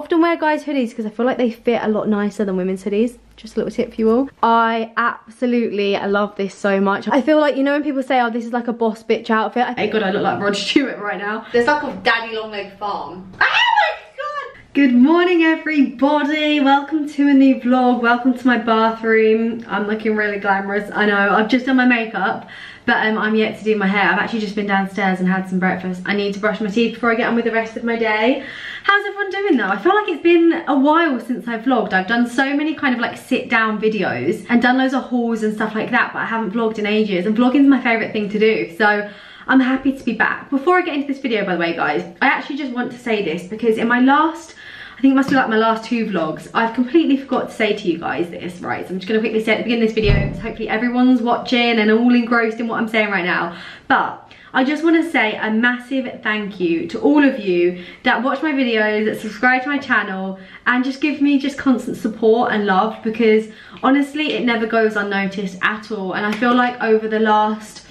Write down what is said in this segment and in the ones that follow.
often wear guys' hoodies because I feel like they fit a lot nicer than women's hoodies. Just a little tip for you all. I absolutely love this so much. I feel like, you know when people say, oh, this is like a boss bitch outfit. Oh god, I look like Rod Stewart right now. There's like a daddy long leg farm. Oh my god! Good morning everybody. Welcome to a new vlog. Welcome to my bathroom. I'm looking really glamorous. I know, I've just done my makeup. But I'm yet to do my hair. I've actually just been downstairs and had some breakfast. I need to brush my teeth before I get on with the rest of my day. How's everyone doing though? I feel like it's been a while since I've vlogged. I've done so many kind of like sit down videos and done loads of hauls and stuff like that, but I haven't vlogged in ages, and vlogging's my favourite thing to do. So I'm happy to be back. Before I get into this video, by the way guys, I actually just want to say this because in my last, I think it must be like my last 2 vlogs, I've completely forgot to say to you guys this, right? So I'm just going to quickly say at the beginning of this video, so hopefully everyone's watching and all engrossed in what I'm saying right now. But I just want to say a massive thank you to all of you that watch my videos, that subscribe to my channel, and just give me just constant support and love, because honestly, it never goes unnoticed at all. And I feel like over the last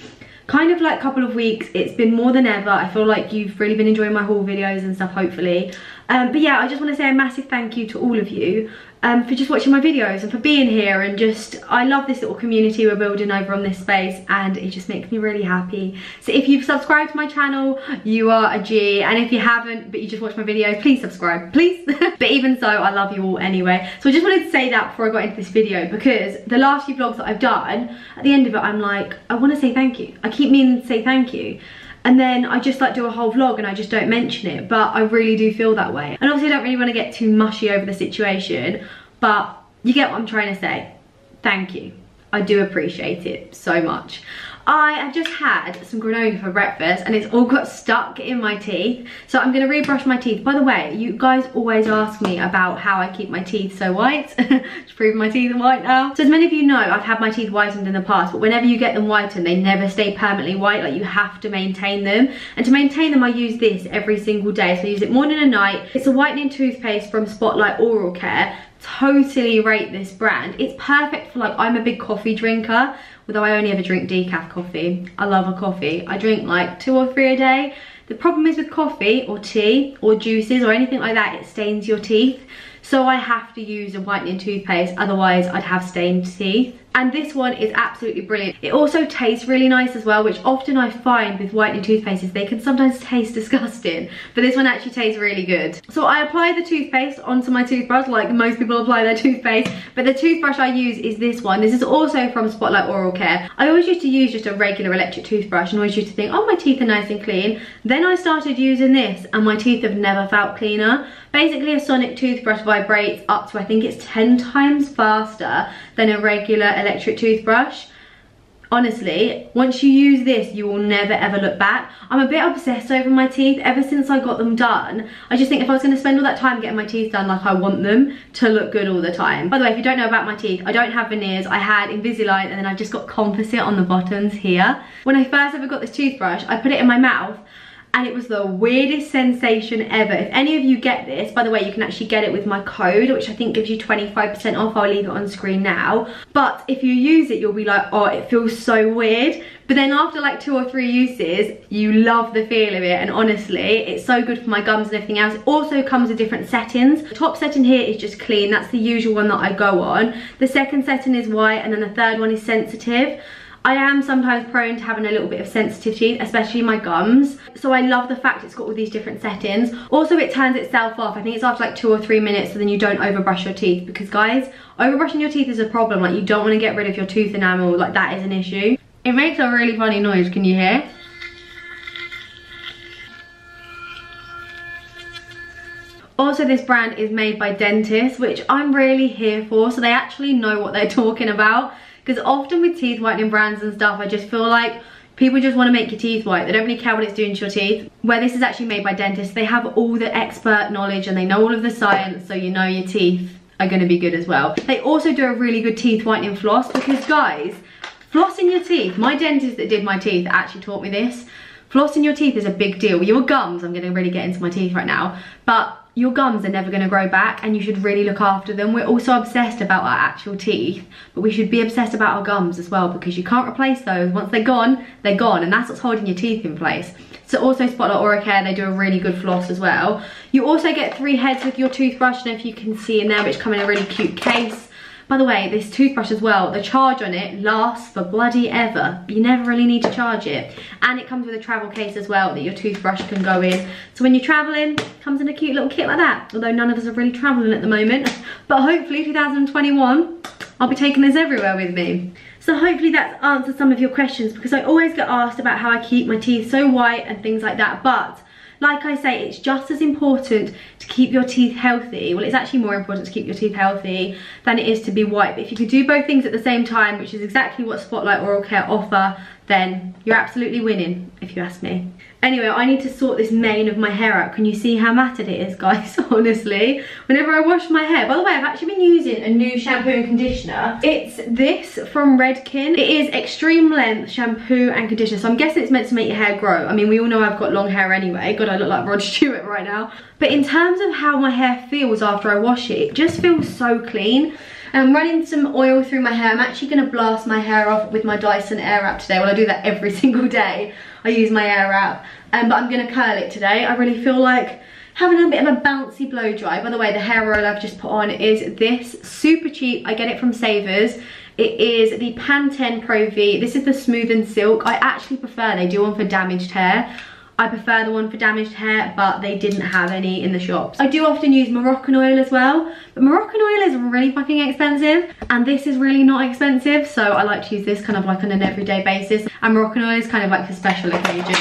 kind of like couple of weeks, it's been more than ever. I feel like you've really been enjoying my haul videos and stuff, hopefully. But yeah, I just want to say a massive thank you to all of you for just watching my videos and for being here, and just, I love this little community we're building over on this space, and it just makes me really happy. So if you've subscribed to my channel, you are a G, and if you haven't but you just watch my videos, please subscribe, please. But even so, I love you all anyway. So I just wanted to say that before I got into this video, because the last few vlogs that I've done, at the end of it I'm like, I want to say thank you. I keep meaning to say thank you, and then I just like do a whole vlog and I just don't mention it, but I really do feel that way. And obviously I don't really want to get too mushy over the situation, but you get what I'm trying to say. Thank you. I do appreciate it so much. I have just had some granola for breakfast and it's all got stuck in my teeth, so I'm going to rebrush my teeth. By the way, you guys always ask me about how I keep my teeth so white. Just proving my teeth are white now. So as many of you know, I've had my teeth whitened in the past, but whenever you get them whitened, they never stay permanently white. Like, you have to maintain them, and to maintain them I use this every single day. So I use it morning and night. It's a whitening toothpaste from Spotlight Oral Care. Totally rate this brand. It's perfect for, like, I'm a big coffee drinker, although I only ever drink decaf coffee. I love a coffee. I drink like 2 or 3 a day. The problem is with coffee or tea or juices or anything like that, it stains your teeth. So I have to use a whitening toothpaste, otherwise I'd have stained teeth. And this one is absolutely brilliant. It also tastes really nice as well, which often I find with whitening toothpastes, they can sometimes taste disgusting, but this one actually tastes really good. So I apply the toothpaste onto my toothbrush like most people apply their toothpaste, but the toothbrush I use is this one. This is also from Spotlight Oral Care. I always used to use just a regular electric toothbrush and always used to think, oh, my teeth are nice and clean. Then I started using this and my teeth have never felt cleaner. Basically, a sonic toothbrush vibrates up to, I think it's 10 times faster than a regular electric toothbrush. Honestly, once you use this, you will never ever look back. I'm a bit obsessed over my teeth ever since I got them done. I just think if I was going to spend all that time getting my teeth done, like, I want them to look good all the time. By the way, if you don't know about my teeth, I don't have veneers. I had Invisalign and then I just got composite on the bottoms here. When I first ever got this toothbrush, I put it in my mouth and it was the weirdest sensation ever. If any of you get this, by the way, you can actually get it with my code, which I think gives you 25% off. I'll leave it on screen now. But if you use it, you'll be like, oh, it feels so weird. But then after like 2 or 3 uses, you love the feel of it. And honestly, it's so good for my gums and everything else. It also comes with different settings. The top setting here is just clean. That's the usual one that I go on. The second setting is white, and then the third one is sensitive. I am sometimes prone to having a little bit of sensitive teeth, especially my gums. So I love the fact it's got all these different settings. Also, it turns itself off. I think it's after like 2 or 3 minutes, so then you don't overbrush your teeth. Because guys, overbrushing your teeth is a problem. Like, you don't want to get rid of your tooth enamel. Like, that is an issue. It makes a really funny noise. Can you hear? Also, this brand is made by dentists, which I'm really here for. So they actually know what they're talking about. Because often with teeth whitening brands and stuff, I just feel like people just want to make your teeth white. They don't really care what it's doing to your teeth. Where this is actually made by dentists, they have all the expert knowledge and they know all of the science, so you know your teeth are going to be good as well. They also do a really good teeth whitening floss, because guys, flossing your teeth, my dentist that did my teeth actually taught me this. Flossing your teeth is a big deal. Your gums, I'm going to really get into my teeth right now, but your gums are never going to grow back and you should really look after them. We're also obsessed about our actual teeth, but we should be obsessed about our gums as well, because you can't replace those. Once they're gone, and that's what's holding your teeth in place. So also Spotlight Oral Care, they do a really good floss as well. You also get 3 heads with your toothbrush, I don't know if you can see in there, which come in a really cute case. By the way, this toothbrush as well, the charge on it lasts for bloody ever. You never really need to charge it. And it comes with a travel case as well that your toothbrush can go in. So when you're traveling, it comes in a cute little kit like that. Although none of us are really traveling at the moment. But hopefully 2021, I'll be taking this everywhere with me. So hopefully that's answered some of your questions, because I always get asked about how I keep my teeth so white and things like that. But like I say, it's just as important to keep your teeth healthy. Well, it's actually more important to keep your teeth healthy than it is to be white. But if you could do both things at the same time, which is exactly what Spotlight Oral Care offer, then you're absolutely winning, if you ask me. Anyway, I need to sort this mane of my hair out. Can you see how matted it is, guys? Honestly, whenever I wash my hair. By the way, I've actually been using a new shampoo and conditioner. It's this from Redken. It is extreme length shampoo and conditioner. So I'm guessing it's meant to make your hair grow. I mean, we all know I've got long hair anyway. God, I look like Rod Stewart right now. But in terms of how my hair feels after I wash it, it just feels so clean. I'm running some oil through my hair. I'm actually going to blast my hair off with my Dyson Airwrap today. Well, I do that every single day. I use my Airwrap. But I'm going to curl it today. I really feel like having a bit of a bouncy blow dry. By the way, the hair oil I've just put on is this. Super cheap. I get it from Savers. It is the Pantene Pro V. This is the Smooth and Silk. I actually prefer, they do one for damaged hair. I prefer the one for damaged hair, but they didn't have any in the shops. I do often use Moroccan oil as well, but Moroccan oil is really fucking expensive, and this is really not expensive, so I like to use this kind of like on an everyday basis, and Moroccan oil is kind of like for special occasions.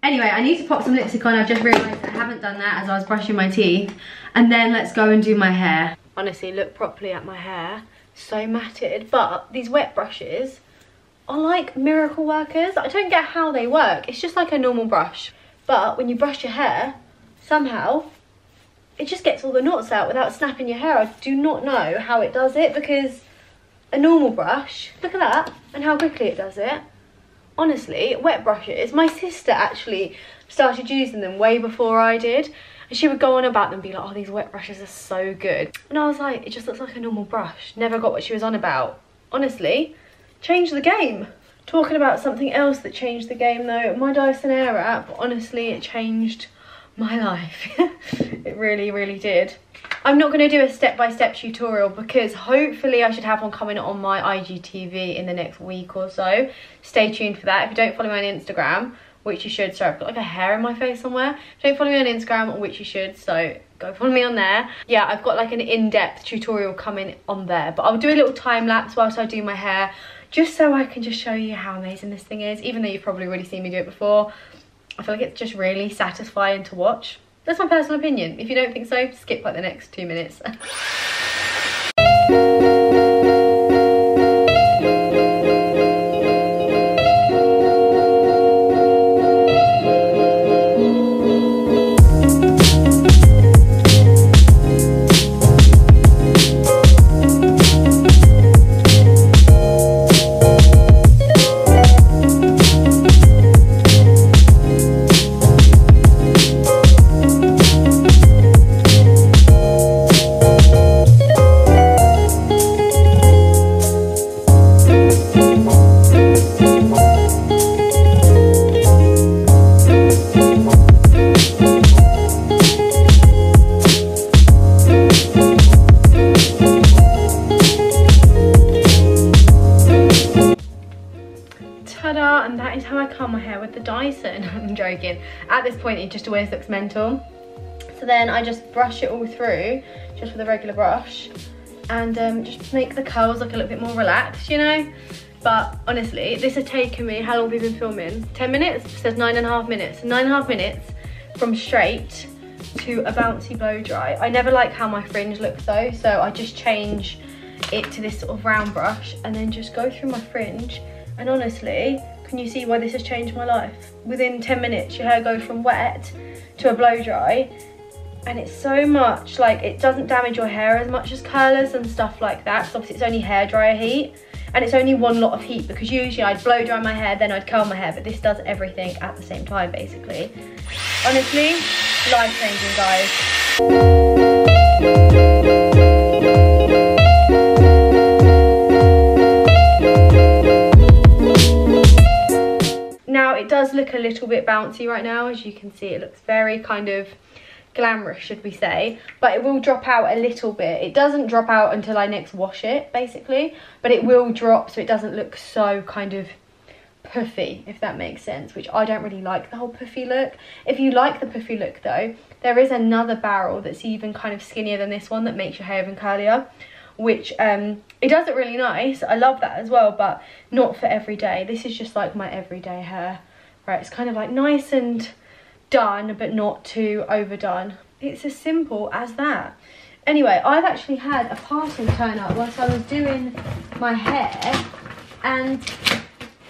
Anyway, I need to pop some lipstick on. I just realised I haven't done that as I was brushing my teeth. And then let's go and do my hair. Honestly, look properly at my hair. So matted, but these wet brushes are like miracle workers. I don't get how they work. It's just like a normal brush, but when you brush your hair, somehow it just gets all the knots out without snapping your hair. I do not know how it does it, because a normal brush, look at that, and how quickly it does it. Honestly, wet brushes, my sister actually started using them way before I did, and she would go on about them and be like, oh, these wet brushes are so good, and I was like, it just looks like a normal brush. Never got what she was on about. Honestly, changed the game. Talking about something else that changed the game though, my Dyson Airwrap, honestly, it changed my life. It really, really did. I'm not going to do a step-by-step tutorial, because hopefully I should have one coming on my IGTV in the next week or so. Stay tuned for that. If you don't follow me on Instagram, which you should, sorry, I've got like a hair in my face somewhere. If you don't follow me on Instagram, which you should, so go follow me on there. Yeah, I've got like an in-depth tutorial coming on there, but I'll do a little time lapse whilst I do my hair, just so I can just show you how amazing this thing is, even though you've probably already seen me do it before. I feel like it's just really satisfying to watch. That's my personal opinion. If you don't think so, skip like the next 2 minutes. And that is how I comb my hair with the Dyson. I'm joking. At this point, it just always looks mental. So then I just brush it all through, just with a regular brush, and just make the curls look a little bit more relaxed, you know? But honestly, this has taken me, how long have we been filming? 10 minutes? It says 9.5 minutes. 9.5 minutes from straight to a bouncy blow dry. I never like how my fringe looks though, so I just change it to this sort of round brush and then just go through my fringe. And honestly, can you see why this has changed my life? Within 10 minutes, your hair goes from wet to a blow dry, and it's so much, like, it doesn't damage your hair as much as curlers and stuff like that. So obviously it's only hairdryer heat, and it's only one lot of heat, because usually I'd blow dry my hair, then I'd curl my hair, but this does everything at the same time, basically. Honestly, life-changing, guys. Now it does look a little bit bouncy right now. As you can see, it looks very kind of glamorous, should we say, but it will drop out a little bit. It doesn't drop out until I next wash it, basically, but it will drop so it doesn't look so kind of puffy, if that makes sense, which I don't really like the whole puffy look. If you like the puffy look though, there is another barrel that's even kind of skinnier than this one that makes your hair even curlier, which it does look really nice. I love that as well, but not for every day. This is just like my everyday hair, right? It's kind of like nice and done, but not too overdone. It's as simple as that. Anyway, I've actually had a parcel turn up whilst I was doing my hair, and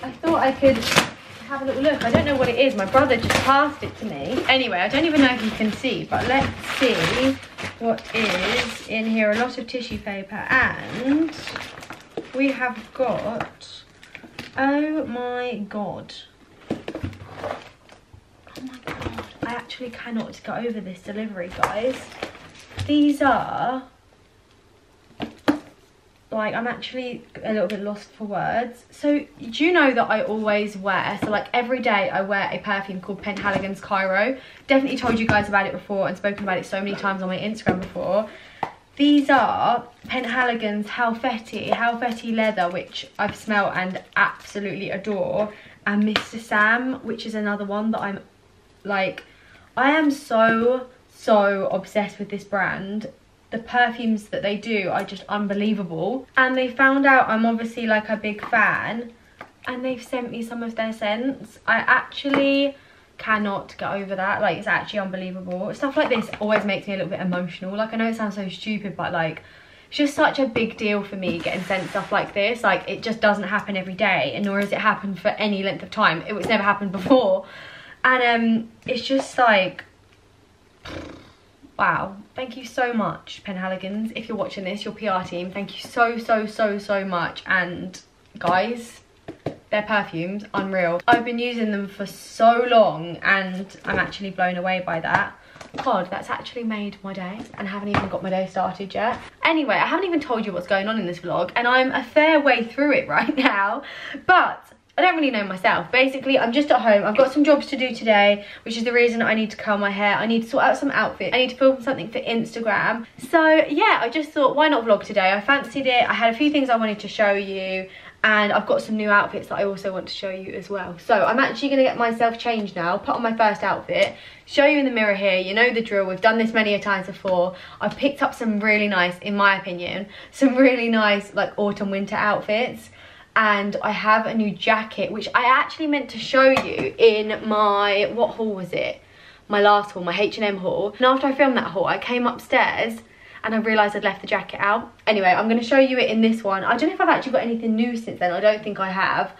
I thought I could have a little look. I don't know what it is. My brother just passed it to me. Anyway, I don't even know if you can see, but let's see what is in here. A lot of tissue paper, and we have got, oh my god. Oh my god. I actually cannot get over this delivery, guys. These are, like, I'm actually a little bit lost for words. So do you know that I always wear, so like every day I wear a perfume called Penhaligon's Cairo. Definitely told you guys about it before and spoken about it so many times on my Instagram before. These are Penhaligon's Halfeti Leather, which I've smelled and absolutely adore, and Mr. Sam, which is another one that I'm like, I am so obsessed with this brand. The perfumes that they do are just unbelievable, and they found out I'm obviously like a big fan, and they've sent me some of their scents. I actually cannot get over that. Like, it's actually unbelievable. Stuff like this always makes me a little bit emotional. Like, I know it sounds so stupid, but like, it's just such a big deal for me getting sent stuff like this. Like, it just doesn't happen every day, and nor has it happened for any length of time. It was never happened before, and it's just like, wow. Thank you so much, Penhaligon's. If you're watching this, your PR team, thank you so much. And guys, their perfumes, unreal. I've been using them for so long, and I'm actually blown away by that. God, that's actually made my day, and I haven't even got my day started yet. Anyway, I haven't even told you what's going on in this vlog, and I'm a fair way through it right now, but I don't really know myself. Basically, I'm just at home. I've got some jobs to do today, which is the reason I need to curl my hair. I need to sort out some outfits. I need to film something for Instagram. So yeah, I just thought, why not vlog today? I fancied it. I had a few things I wanted to show you, and I've got some new outfits that I also want to show you as well. So I'm actually going to get myself changed now, put on my first outfit, show you in the mirror here. You know the drill. We've done this many a times before. I've picked up some really nice, in my opinion, some really nice like autumn winter outfits. And I have a new jacket, which I actually meant to show you in my, what haul was it? My last haul, my H&M haul. And after I filmed that haul, I came upstairs and I realised I'd left the jacket out. Anyway, I'm going to show you it in this one. I don't know if I've actually got anything new since then. I don't think I have.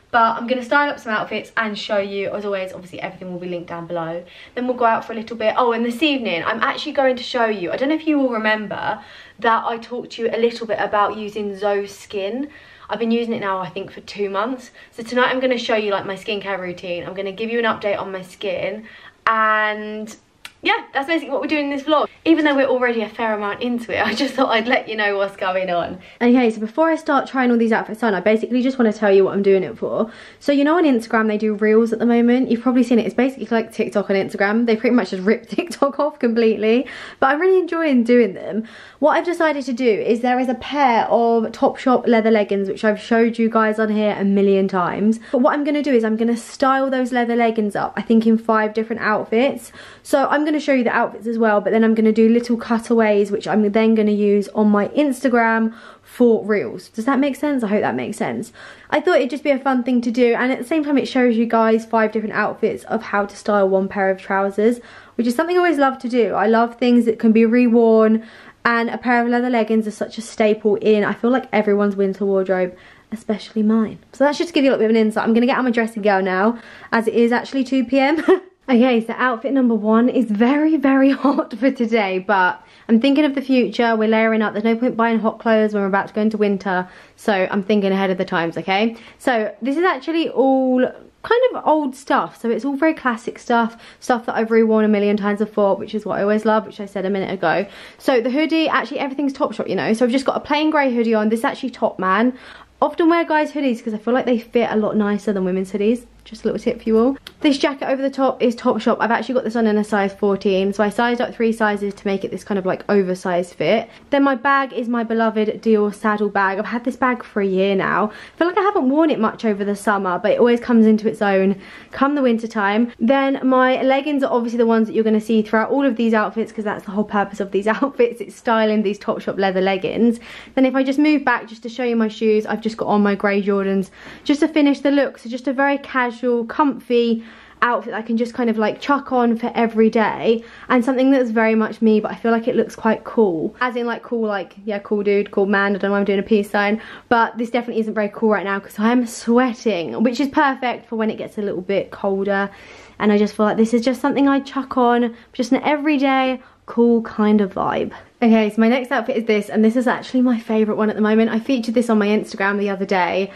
But I'm going to style up some outfits and show you. As always, obviously everything will be linked down below. Then we'll go out for a little bit. Oh, and this evening, I'm actually going to show you, I don't know if you will remember, that I talked to you a little bit about using Zoe's Skin. I've been using it now, I think, for 2 months. So tonight I'm going to show you like my skincare routine. I'm going to give you an update on my skin, and yeah, that's basically what we're doing in this vlog. Even though we're already a fair amount into it, I just thought I'd let you know what's going on. Okay, so before I start trying all these outfits on, I basically just want to tell you what I'm doing it for. So you know on Instagram they do reels at the moment. You've probably seen it. It's basically like TikTok on Instagram. They pretty much just ripped TikTok off completely. But I'm really enjoying doing them. What I've decided to do is there is a pair of Topshop leather leggings, which I've showed you guys on here a million times. But what I'm going to do is I'm going to style those leather leggings up, I think in 5 different outfits. So I'm going to show you the outfits as well, but then I'm going to do little cutaways, which I'm then going to use on my Instagram for reels. Does that make sense? I hope that makes sense. I thought it'd just be a fun thing to do, and at the same time it shows you guys 5 different outfits of how to style 1 pair of trousers, which is something I always love to do. I love things that can be reworn, and a pair of leather leggings are such a staple in, I feel like, everyone's winter wardrobe, especially mine. So that's just to give you a little bit of an insight. I'm going to get on my dressing gown now, as it is actually 2 PM. Okay, so outfit number 1 is very hot for today, but I'm thinking of the future. We're layering up. There's no point buying hot clothes when we're about to go into winter, so I'm thinking ahead of the times, okay? So this is actually all kind of old stuff, so it's all very classic stuff that I've reworn a million times before, which is what I always love, which I said a minute ago. So the hoodie, actually everything's Topshop, you know, so I've just got a plain grey hoodie on. This is actually Top Man. Often wear guys hoodies because I feel like they fit a lot nicer than women's hoodies. Just a little tip for you all. This jacket over the top is Topshop. I've actually got this on in a size 14, so I sized up 3 sizes to make it this kind of like oversized fit. Then my bag is my beloved Dior saddle bag. I've had this bag for a year now. I feel like I haven't worn it much over the summer, but it always comes into its own come the winter time. Then my leggings are obviously the ones that you're going to see throughout all of these outfits, because that's the whole purpose of these outfits. It's styling these Topshop leather leggings. Then if I just move back just to show you my shoes, I've just got on my grey Jordans just to finish the look. So just a very casual, comfy outfit that I can just kind of like chuck on for every day, and something that's very much me, but I feel like it looks quite cool, as in like cool, like yeah, cool dude, cool man. I don't know why I'm doing a peace sign, but this definitely isn't very cool right now because I am sweating, which is perfect for when it gets a little bit colder, and I just feel like this is just something I chuck on, just an everyday cool kind of vibe. Okay, so my next outfit is this, and this is actually my favourite one at the moment. I featured this on my Instagram the other day,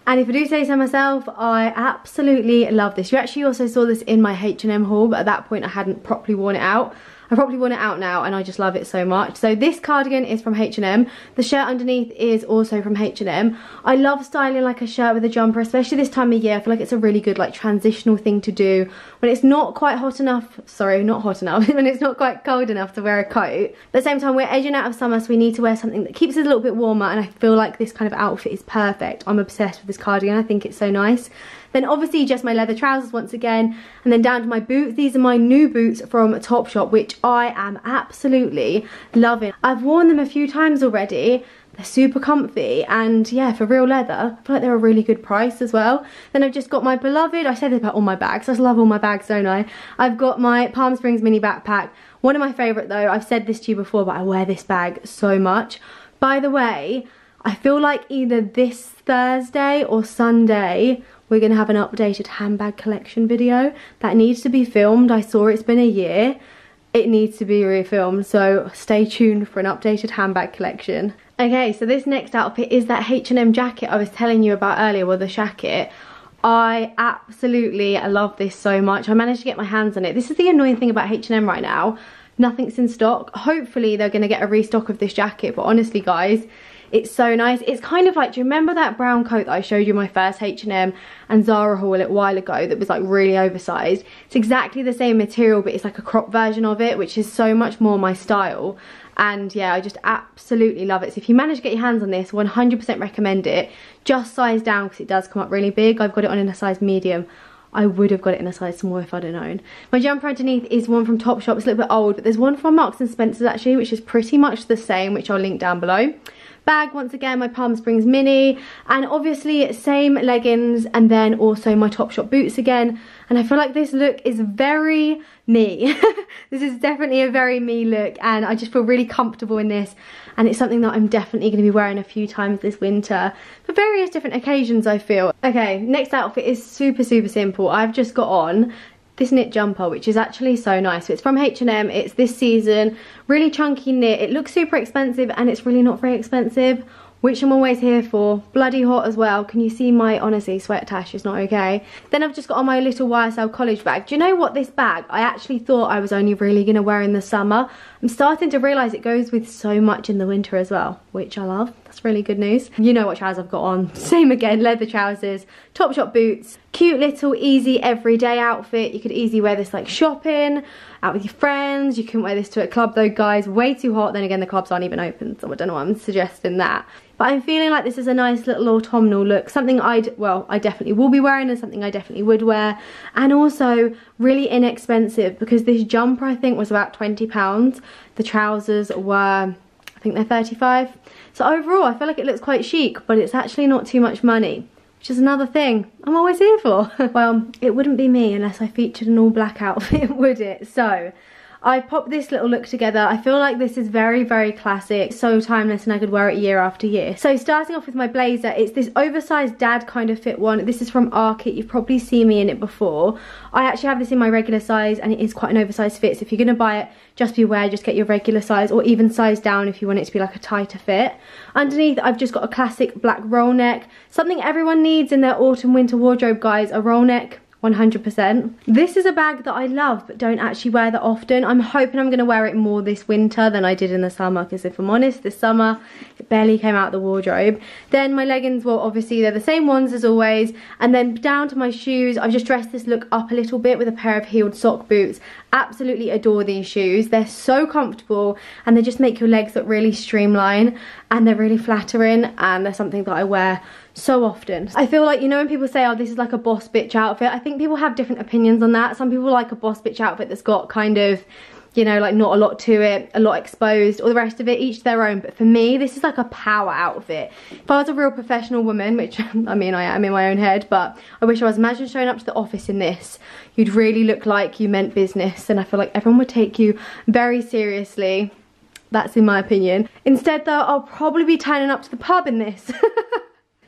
and if I do say so myself, I absolutely love this. You actually also saw this in my H&M haul, but at that point I hadn't properly worn it out. I've probably worn it out now, and I just love it so much. So this cardigan is from H&M. The shirt underneath is also from H&M. I love styling like a shirt with a jumper, especially this time of year. I feel like it's a really good like transitional thing to do when it's not quite hot enough, sorry, not hot enough, when it's not quite cold enough to wear a coat. But at the same time, we're edging out of summer, so we need to wear something that keeps us a little bit warmer, and I feel like this kind of outfit is perfect. I'm obsessed with this cardigan. I think it's so nice. Then obviously just my leather trousers once again, and then down to my boots. These are my new boots from Topshop, which I am absolutely loving. I've worn them a few times already. They're super comfy, and yeah, for real leather, I feel like they're a really good price as well. Then I've just got my beloved, I say this about all my bags, I just love all my bags, don't I? I've got my Palm Springs mini backpack. One of my favourite though, I've said this to you before, but I wear this bag so much. By the way, I feel like either this Thursday or Sunday, we're going to have an updated handbag collection video. That needs to be filmed. I saw it's been a year. It needs to be refilmed, so stay tuned for an updated handbag collection. Okay, so this next outfit is that H&M jacket I was telling you about earlier, well, the shacket. I absolutely love this so much. I managed to get my hands on it. This is the annoying thing about H&M right now. Nothing's in stock. Hopefully they're going to get a restock of this jacket, but honestly guys, it's so nice. It's kind of like, do you remember that brown coat that I showed you in my first H&M and Zara haul a little while ago that was like really oversized? It's exactly the same material, but it's like a crop version of it, which is so much more my style. And yeah, I just absolutely love it. So if you manage to get your hands on this, 100% recommend it. Just size down because it does come up really big. I've got it on in a size medium. I would have got it in a size small if I'd have known. My jumper underneath is one from Topshop. It's a little bit old, but there's one from Marks and Spencer's actually, which is pretty much the same, which I'll link down below. Bag, once again, my Palm Springs mini, and obviously same leggings, and then also my Topshop boots again. And I feel like this look is very me. This is definitely a very me look, and I just feel really comfortable in this, and it's something that I'm definitely going to be wearing a few times this winter for various different occasions, I feel. Okay, next outfit is super simple. I've just got on this knit jumper, which is actually so nice. So it's from H&M, it's this season, really chunky knit. It looks super expensive, and it's really not very expensive, which I'm always here for. Bloody hot as well. Can you see my, honestly, sweat tash is not okay. Then I've just got on my little YSL college bag. Do you know what, this bag, I actually thought I was only really going to wear in the summer. I'm starting to realise it goes with so much in the winter as well, which I love. That's really good news. You know what trousers I've got on. Same again, leather trousers, Topshop boots, cute little easy everyday outfit. You could easily wear this like shopping, out with your friends. You couldn't wear this to a club though, guys, way too hot. Then again, the clubs aren't even open, so I don't know why I'm suggesting that. But I'm feeling like this is a nice little autumnal look, something I definitely will be wearing, and something I definitely would wear, and also really inexpensive because this jumper I think was about £20. The trousers were, I think they're 35. So overall I feel like it looks quite chic, but it's actually not too much money, which is another thing I'm always here for. Well, it wouldn't be me unless I featured an all black outfit, would it? So I popped this little look together. I feel like this is very classic, so timeless, and I could wear it year after year. So starting off with my blazer, it's this oversized dad kind of fit one. This is from Arket. You've probably seen me in it before. I actually have this in my regular size, and it is quite an oversized fit, so if you're going to buy it, just be aware, just get your regular size, or even size down if you want it to be like a tighter fit. Underneath, I've just got a classic black roll neck, something everyone needs in their autumn winter wardrobe, guys, a roll neck. 100%. This is a bag that I love but don't actually wear that often. I'm hoping I'm going to wear it more this winter than I did in the summer, because if I'm honest, this summer barely came out of the wardrobe. Then my leggings, well obviously they're the same ones as always, and then down to my shoes, I've just dressed this look up a little bit with a pair of heeled sock boots. Absolutely adore these shoes. They're so comfortable and they just make your legs look really streamlined, and they're really flattering, and they're something that I wear so often. I feel like, you know when people say, oh, this is like a boss bitch outfit, I think people have different opinions on that. Some people like a boss bitch outfit that's got kind of, you know, like not a lot to it, a lot exposed, or the rest of it, each their own. But for me, this is like a power outfit. If I was a real professional woman, which I mean I am in my own head, but I wish I was, imagine showing up to the office in this, you'd really look like you meant business, and I feel like everyone would take you very seriously. That's in my opinion. Instead though, I'll probably be turning up to the pub in this.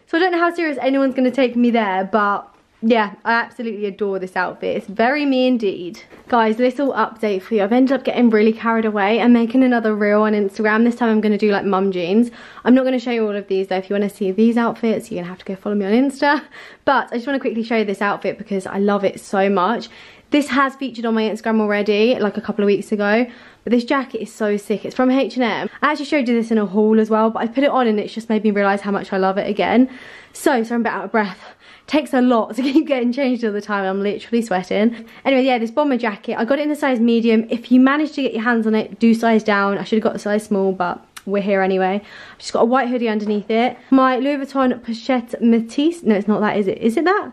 So I don't know how serious anyone's going to take me there, but yeah, I absolutely adore this outfit. It's very me indeed. Guys, little update for you. I've ended up getting really carried away and making another reel on Instagram. This time I'm going to do like mum jeans. I'm not going to show you all of these though. If you want to see these outfits, you're going to have to go follow me on Insta. But I just want to quickly show you this outfit because I love it so much. This has featured on my Instagram already, like a couple of weeks ago. But this jacket is so sick. It's from H&M. I actually showed you this in a haul as well, but I put it on and it's just made me realise how much I love it again. So I'm a bit out of breath. It takes a lot to keep getting changed all the time. I'm literally sweating. Anyway, yeah, this bomber jacket, I got it in a size medium. If you manage to get your hands on it, do size down. I should have got a size small, but we're here anyway. I've just got a white hoodie underneath it. My Louis Vuitton Pochette Matisse. No, it's not that, is it? Is it that?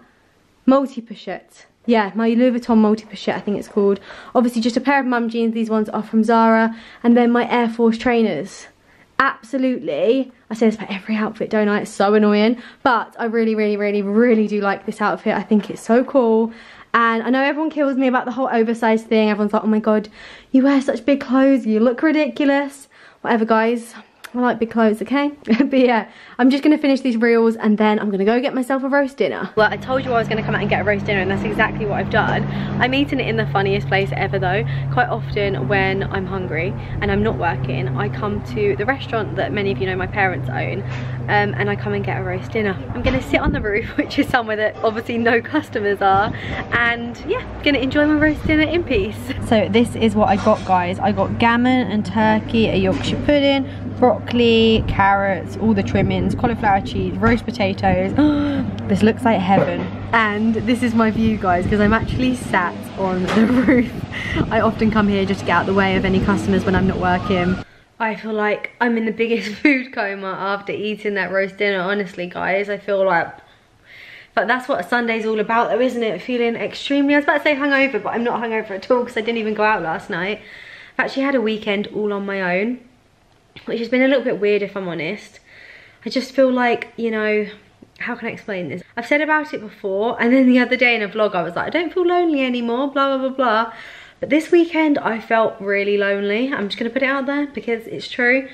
Multi-pochette. Yeah, my Louis Vuitton multi-pochette, I think it's called. Obviously just a pair of mum jeans. These ones are from Zara. And then my Air Force trainers. Absolutely, I say this for every outfit, don't I? It's so annoying. But I really, really, really, really do like this outfit. I think it's so cool. And I know everyone kills me about the whole oversized thing. Everyone's like, oh my god, you wear such big clothes, you look ridiculous. Whatever, guys. I like big clothes, okay? But yeah, I'm just going to finish these reels and then I'm going to go get myself a roast dinner. Well, I told you I was going to come out and get a roast dinner, and that's exactly what I've done. I'm eating it in the funniest place ever though. Quite often when I'm hungry and I'm not working, I come to the restaurant that many of you know my parents own, and I come and get a roast dinner. I'm going to sit on the roof, which is somewhere that obviously no customers are, and yeah, going to enjoy my roast dinner in peace. So this is what I got, guys. I got gammon and turkey, a Yorkshire pudding, broccoli, carrots, all the trimmings, cauliflower cheese, roast potatoes. This looks like heaven. And this is my view, guys, because I'm actually sat on the roof. I often come here just to get out of the way of any customers when I'm not working. I feel like I'm in the biggest food coma after eating that roast dinner, honestly, guys. I feel like, but that's what a Sunday's all about though, isn't it? Feeling extremely, I was about to say hungover, but I'm not hungover at all because I didn't even go out last night. I've actually had a weekend all on my own, which has been a little bit weird if I'm honest. I just feel like, you know, how can I explain this? I've said about it before, and then the other day in a vlog I was like, I don't feel lonely anymore, blah, blah, blah, blah. But this weekend I felt really lonely. I'm just gonna put it out there because it's true.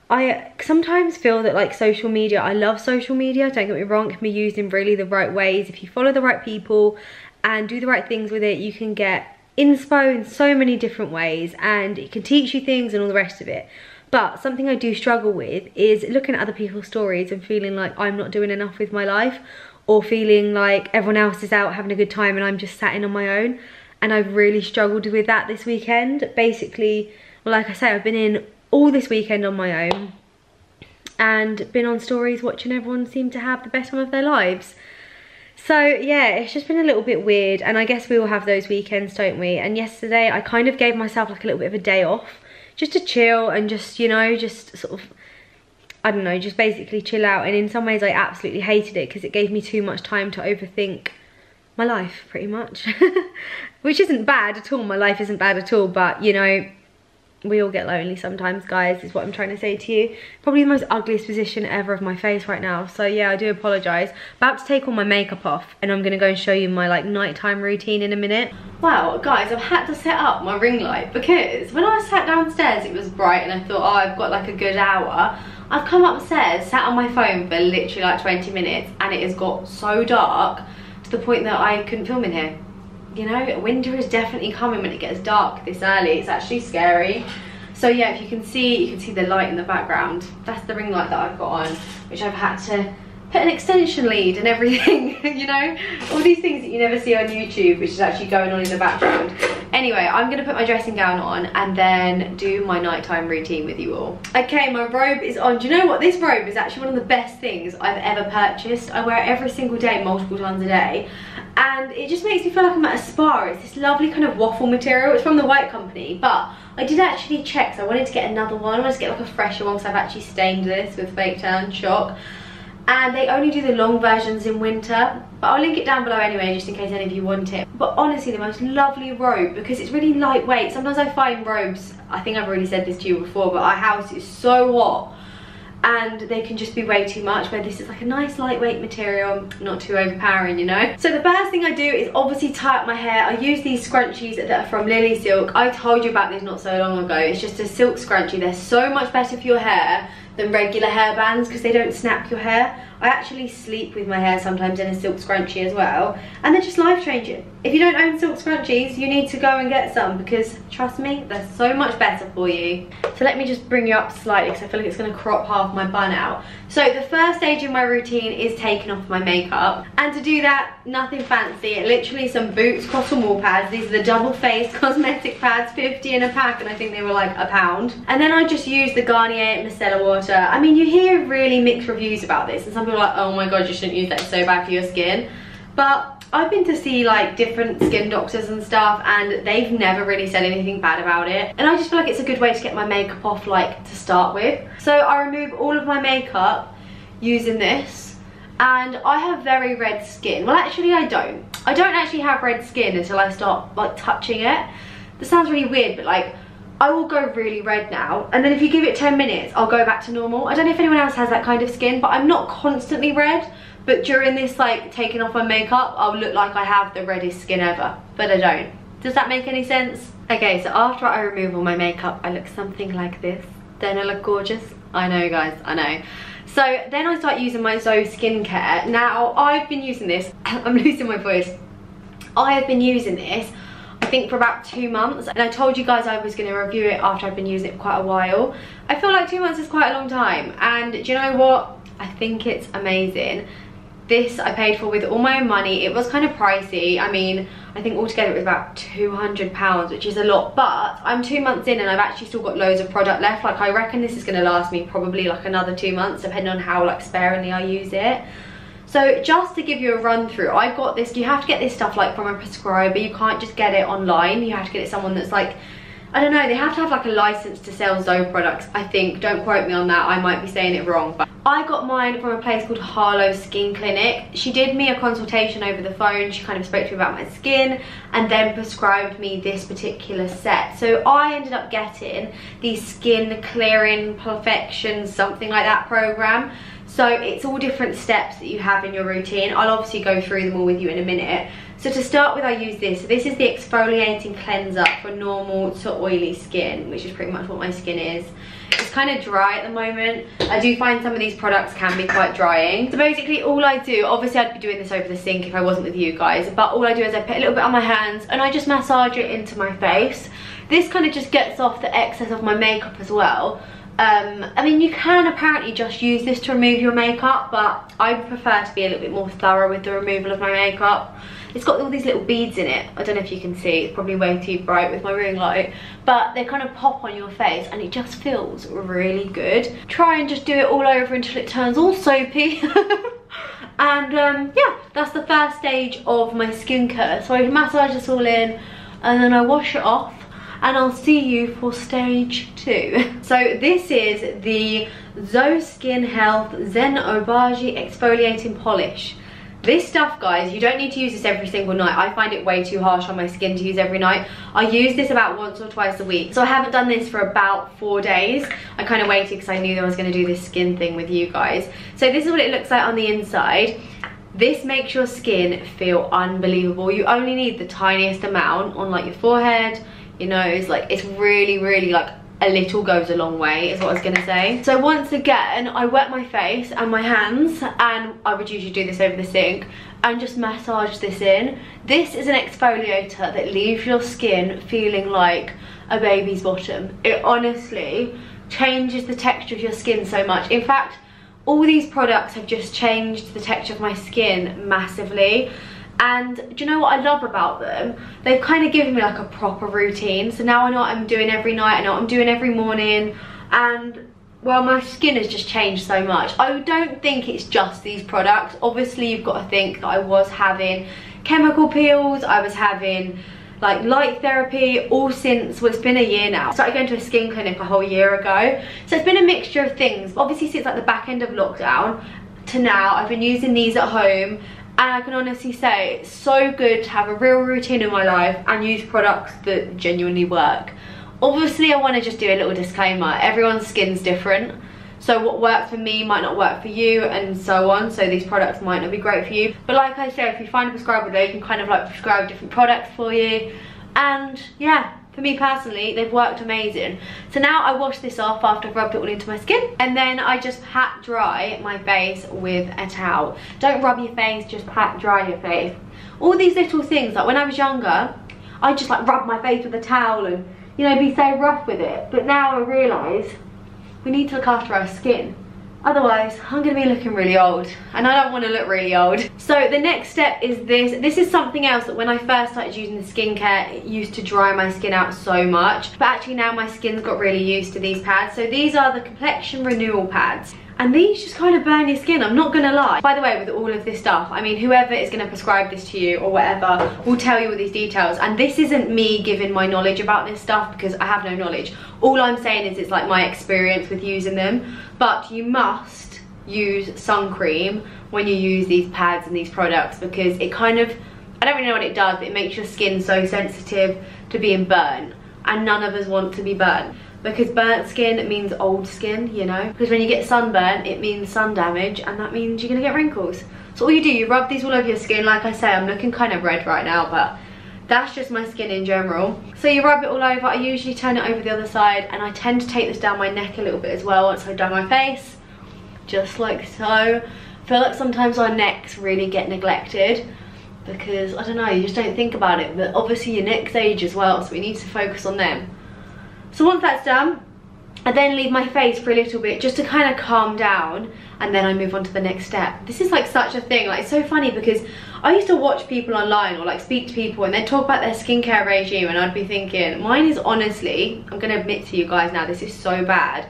I sometimes feel that like social media, I love social media, don't get me wrong, it can be used in really the right ways. If you follow the right people and do the right things with it, you can get inspo in so many different ways, and it can teach you things and all the rest of it. But something I do struggle with is looking at other people's stories and feeling like I'm not doing enough with my life, or feeling like everyone else is out having a good time and I'm just sat in on my own. And I've really struggled with that this weekend. Basically, well, like I say, I've been in all this weekend on my own and been on stories watching everyone seem to have the best time of their lives. So yeah, it's just been a little bit weird, and I guess we all have those weekends, don't we? And yesterday I kind of gave myself like a little bit of a day off, just to chill and just, you know, just sort of, I don't know, just basically chill out. And in some ways I absolutely hated it because it gave me too much time to overthink my life, pretty much. Which isn't bad at all, my life isn't bad at all, but you know, we all get lonely sometimes, guys, is what I'm trying to say to you. Probably the most ugliest position ever of my face right now, so yeah, I do apologise. About to take all my makeup off and I'm gonna go and show you my like nighttime routine in a minute. Wow, guys, I've had to set up my ring light because when I sat downstairs it was bright and I thought, oh, I've got like a good hour. I've come upstairs, sat on my phone for literally like 20 minutes and it has got so dark to the point that I couldn't film in here. You know, winter is definitely coming when it gets dark this early. It's actually scary. So yeah, if you can see the light in the background. That's the ring light that I've got on, which I've had to put an extension lead and everything, you know? All these things that you never see on YouTube, which is actually going on in the background. Anyway, I'm gonna put my dressing gown on and then do my nighttime routine with you all. Okay, my robe is on. Do you know what? This robe is actually one of the best things I've ever purchased. I wear it every single day, multiple times a day. And it just makes me feel like I'm at a spa. It's this lovely kind of waffle material. It's from the White Company, but I did actually check, so I wanted to get another one. I wanted to get like a fresher one because I've actually stained this with fake tan chalk. And they only do the long versions in winter, but I'll link it down below anyway just in case any of you want it. But honestly, the most lovely robe because it's really lightweight. Sometimes I find robes, I think I've already said this to you before, but our house is so hot and they can just be way too much, where this is like a nice lightweight material, not too overpowering, you know. So the first thing I do is obviously tie up my hair. I use these scrunchies that are from Lily Silk. I told you about these not so long ago. It's just a silk scrunchie. They're so much better for your hair than regular hair bands because they don't snap your hair. I actually sleep with my hair sometimes in a silk scrunchie as well, and they're just life changing. If you don't own silk scrunchies, you need to go and get some because trust me, they're so much better for you. So let me just bring you up slightly because I feel like it's going to crop half my bun out. So the first stage in my routine is taking off my makeup, and to do that, nothing fancy, literally some Boots cotton wool pads. These are the double faced cosmetic pads, 50 in a pack, and I think they were like £1. And then I just use the Garnier micellar water. I mean, you hear really mixed reviews about this, and some people are like, oh my god, you shouldn't use that, it's so bad for your skin. But I've been to see like different skin doctors and stuff, and they've never really said anything bad about it. And I just feel like it's a good way to get my makeup off, like, to start with. So I remove all of my makeup using this, and I have very red skin. Well, actually I don't actually have red skin until I start like touching it. This sounds really weird, but like I will go really red now, and then if you give it 10 minutes I'll go back to normal. I don't know if anyone else has that kind of skin, but I'm not constantly red. But during this, like, taking off my makeup, I'll look like I have the reddest skin ever. But I don't. Does that make any sense? Okay, so after I remove all my makeup, I look something like this. Don't I look gorgeous? I know, guys, I know. So then I start using my Zoe skincare. Now, I've been using this. I'm losing my voice. I have been using this, I think, for about 2 months. And I told you guys I was going to review it after I've been using it for quite a while. I feel like 2 months is quite a long time. And do you know what? I think it's amazing. This I paid for with all my own money. It was kind of pricey. I mean, I think altogether it was about £200, which is a lot, but I'm 2 months in and I've actually still got loads of product left. Like, I reckon this is going to last me probably like another 2 months, depending on how like sparingly I use it. So just to give you a run through, I got this. You have to get this stuff like from a prescriber. You can't just get it online. You have to get it someone that's like, I don't know, they have to have like a license to sell Zoe products, I think. Don't quote me on that, I might be saying it wrong. But I got mine from a place called Harlow Skin Clinic. She did me a consultation over the phone. She kind of spoke to me about my skin and then prescribed me this particular set. So I ended up getting the Skin Clearing Perfection, something like that program. So it's all different steps that you have in your routine. I'll obviously go through them all with you in a minute. So to start with, I use this. So this is the Exfoliating Cleanser for normal to oily skin, which is pretty much what my skin is. It's kind of dry at the moment. I do find some of these products can be quite drying. So basically all I do, obviously I'd be doing this over the sink if I wasn't with you guys, but all I do is I put a little bit on my hands and I just massage it into my face. This kind of just gets off the excess of my makeup as well. I mean, you can apparently just use this to remove your makeup, but I prefer to be a little bit more thorough with the removal of my makeup. It's got all these little beads in it. I don't know if you can see, it's probably way too bright with my ring light, but they kind of pop on your face and it just feels really good. Try and just do it all over until it turns all soapy. And yeah, that's the first stage of my skincare. So I massage this all in and then I wash it off, and I'll see you for stage 2. So this is the Zoe Skin Health Zen Obagi Exfoliating Polish. This stuff, guys, you don't need to use this every single night. I find it way too harsh on my skin to use every night. I use this about once or twice a week. So I haven't done this for about 4 days. I kind of waited because I knew that I was going to do this skin thing with you guys. So this is what it looks like on the inside. This makes your skin feel unbelievable. You only need the tiniest amount on like your forehead, your nose. Like, it's really, really like a little goes a long way is what I was gonna say. So once again, I wet my face and my hands, and I would usually do this over the sink and just massage this in. This is an exfoliator that leaves your skin feeling like a baby's bottom. It honestly changes the texture of your skin so much. In fact, all these products have just changed the texture of my skin massively. And do you know what I love about them? They've kind of given me like a proper routine. So now I know what I'm doing every night, I know what I'm doing every morning, and well, my skin has just changed so much. I don't think it's just these products. Obviously, you've got to think that I was having chemical peels, I was having like light therapy, all since, well, it's been a year now. I started going to a skin clinic a whole year ago. So it's been a mixture of things. Obviously, since like the back end of lockdown to now, I've been using these at home. And I can honestly say it's so good to have a real routine in my life and use products that genuinely work. Obviously, I want to just do a little disclaimer. Everyone's skin's different. So what works for me might not work for you, and so on. So these products might not be great for you. But like I said, if you find a prescriber, they can kind of like prescribe different products for you. And yeah, for me personally, they've worked amazing. So now I wash this off after I've rubbed it all into my skin, and then I just pat dry my face with a towel. Don't rub your face, just pat dry your face. All these little things, like when I was younger, I just like rub my face with a towel and, you know, be so rough with it. But now I realise we need to look after our skin. Otherwise, I'm gonna be looking really old, and I don't wanna look really old. So the next step is this. This is something else that when I first started using the skincare, it used to dry my skin out so much. But actually now my skin's got really used to these pads. So these are the Complexion Renewal pads. And these just kind of burn your skin, I'm not gonna lie. By the way, with all of this stuff, I mean, whoever is gonna prescribe this to you or whatever will tell you all these details. And this isn't me giving my knowledge about this stuff, because I have no knowledge. All I'm saying is it's like my experience with using them. But you must use sun cream when you use these pads and these products, because it kind of, I don't really know what it does, but it makes your skin so sensitive to being burnt. And none of us want to be burnt. Because burnt skin means old skin, you know? Because when you get sunburnt, it means sun damage, and that means you're gonna get wrinkles. So all you do, you rub these all over your skin. Like I say, I'm looking kind of red right now, but that's just my skin in general. So you rub it all over. I usually turn it over the other side, and I tend to take this down my neck a little bit as well once I've done my face. Just like so. I feel like sometimes our necks really get neglected, because, I don't know, you just don't think about it. But obviously your neck's age as well, so we need to focus on them. So once that's done, I then leave my face for a little bit just to kind of calm down, and then I move on to the next step. This is like such a thing, like it's so funny, because I used to watch people online or like speak to people and they'd talk about their skincare regime, and I'd be thinking, mine is honestly, I'm gonna admit to you guys now, this is so bad.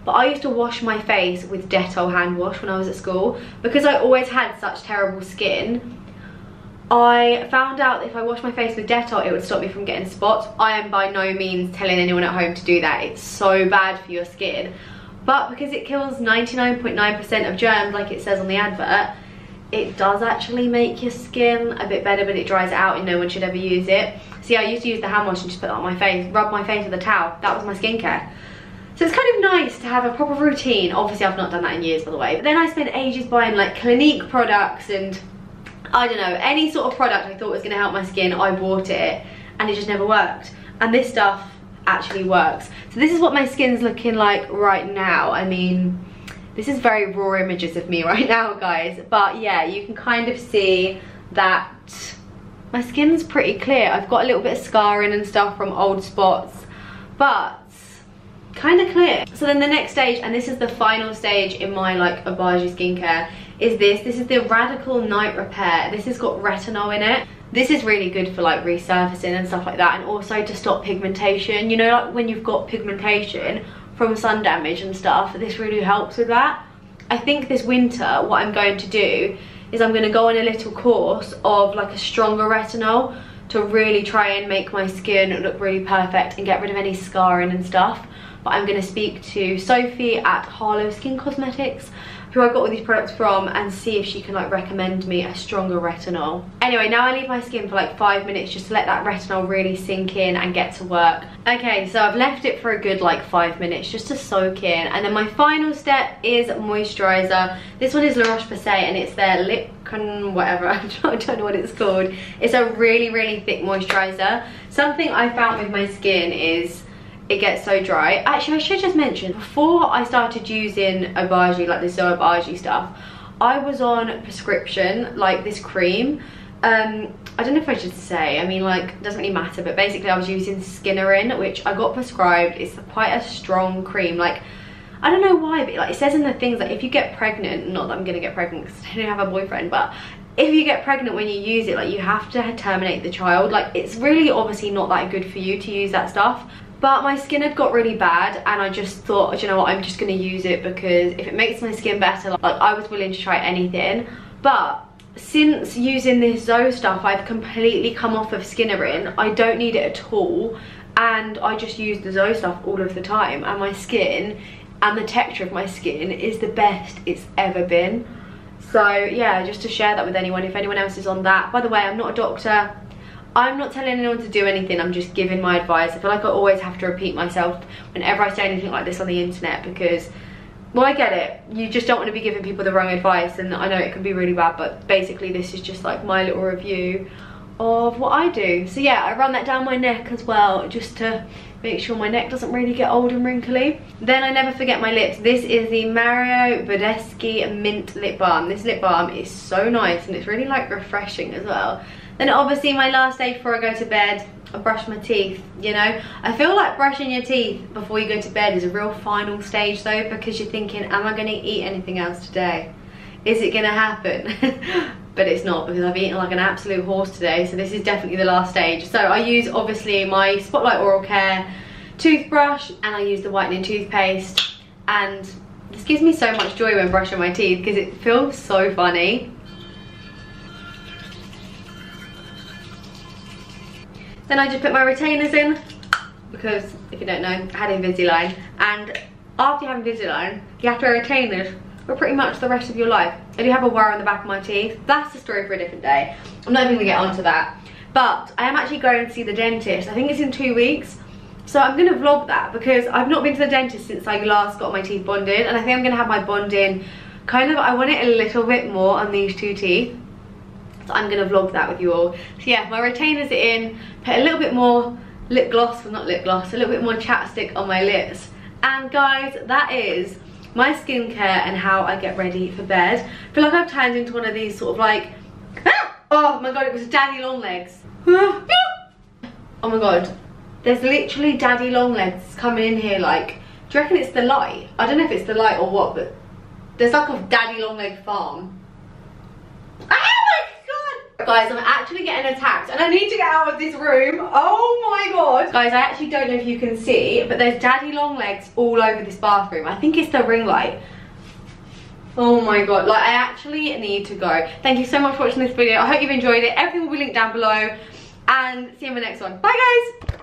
But I used to wash my face with Dettol hand wash when I was at school. Because I always had such terrible skin, I found out that if I wash my face with Dettol, it would stop me from getting spots. I am by no means telling anyone at home to do that. It's so bad for your skin. But because it kills 99.9% of germs, like it says on the advert, it does actually make your skin a bit better, but it dries it out and no one should ever use it. See, I used to use the hand wash and just put that on my face, rub my face with a towel. That was my skincare. So it's kind of nice to have a proper routine. Obviously, I've not done that in years, by the way. But then I spent ages buying like Clinique products and I don't know, any sort of product I thought was going to help my skin, I bought it, and it just never worked. And this stuff actually works. So this is what my skin's looking like right now. I mean, this is very raw images of me right now, guys. But yeah, you can kind of see that my skin's pretty clear. I've got a little bit of scarring and stuff from old spots, but kind of clear. So then the next stage, and this is the final stage in my like Obagi skincare, is this. This is the Radical Night Repair. This has got retinol in it. This is really good for like resurfacing and stuff like that, and also to stop pigmentation. You know, like when you've got pigmentation from sun damage and stuff, this really helps with that. I think this winter what I'm going to do is I'm going to go on a little course of like a stronger retinol to really try and make my skin look really perfect and get rid of any scarring and stuff. But I'm going to speak to Sophie at Harlow Skin Cosmetics, who I got all these products from, and see if she can like recommend me a stronger retinol. Anyway, now I leave my skin for like 5 minutes just to let that retinol really sink in and get to work. Okay, so I've left it for a good like 5 minutes just to soak in, and then my final step is moisturizer. This one is La Roche-Posay, and it's their LEGGINGS whatever, I don't know what it's called. It's a really, really thick moisturizer. Something I found with my skin is it gets so dry. Actually, I should just mention, before I started using Obagi, like this Obagi stuff, I was on prescription, like this cream. I don't know if I should say, I mean, like, it doesn't really matter, but basically I was using Skinnerin, which I got prescribed. It's quite a strong cream. Like, I don't know why, but like it says in the things that if you get pregnant, not that I'm gonna get pregnant because I don't have a boyfriend, but if you get pregnant when you use it, like you have to terminate the child. Like it's really obviously not that good for you to use that stuff. But my skin had got really bad and I just thought, do you know what, I'm just gonna use it because if it makes my skin better, like I was willing to try anything. But since using this Zoe stuff, I've completely come off of Skinnering. I don't need it at all. And I just use the Zoe stuff all of the time. And my skin and the texture of my skin is the best it's ever been. So yeah, just to share that with anyone, if anyone else is on that. By the way, I'm not a doctor. I'm not telling anyone to do anything, I'm just giving my advice. I feel like I always have to repeat myself whenever I say anything like this on the internet because, well, I get it. You just don't want to be giving people the wrong advice, and I know it can be really bad, but basically this is just like my little review of what I do. So yeah, I run that down my neck as well, just to make sure my neck doesn't really get old and wrinkly. Then I never forget my lips. This is the Mario Badeschi Mint Lip Balm. This lip balm is so nice and it's really like refreshing as well. Then obviously my last day before I go to bed, I brush my teeth, you know. I feel like brushing your teeth before you go to bed is a real final stage though, because you're thinking, am I going to eat anything else today? Is it going to happen? But it's not, because I've eaten like an absolute horse today, so this is definitely the last stage. So I use obviously my Spotlight Oral Care toothbrush and I use the whitening toothpaste, and this gives me so much joy when brushing my teeth because it feels so funny. Then I just put my retainers in because, if you don't know, I had Invisalign, and after you have Invisalign, you have to wear retainers for pretty much the rest of your life. I do have a wire on the back of my teeth. That's a story for a different day. I'm not even gonna get onto that. But I am actually going to see the dentist. I think it's in 2 weeks. So I'm gonna vlog that because I've not been to the dentist since I last got my teeth bonded, and I think I'm gonna have my bonding kind of, I want it a little bit more on these two teeth. So I'm gonna vlog that with you all. So yeah, my retainers are in, put a little bit more lip gloss, well not lip gloss, a little bit more chapstick on my lips. And guys, that is my skincare and how I get ready for bed. I feel like I've turned into one of these sort of like, oh my god, it was daddy long legs. Oh my god, there's literally daddy long legs coming in here. Like, do you reckon it's the light? I don't know if it's the light or what, but there's like a daddy long leg farm. Guys, I'm actually getting attacked and I need to get out of this room. Oh my god. Guys, I actually don't know if you can see, but there's daddy long legs all over this bathroom. I think it's the ring light. Oh my god, like I actually need to go. Thank you so much for watching this video. I hope you've enjoyed it. Everything will be linked down below, and see you in the next one. Bye guys.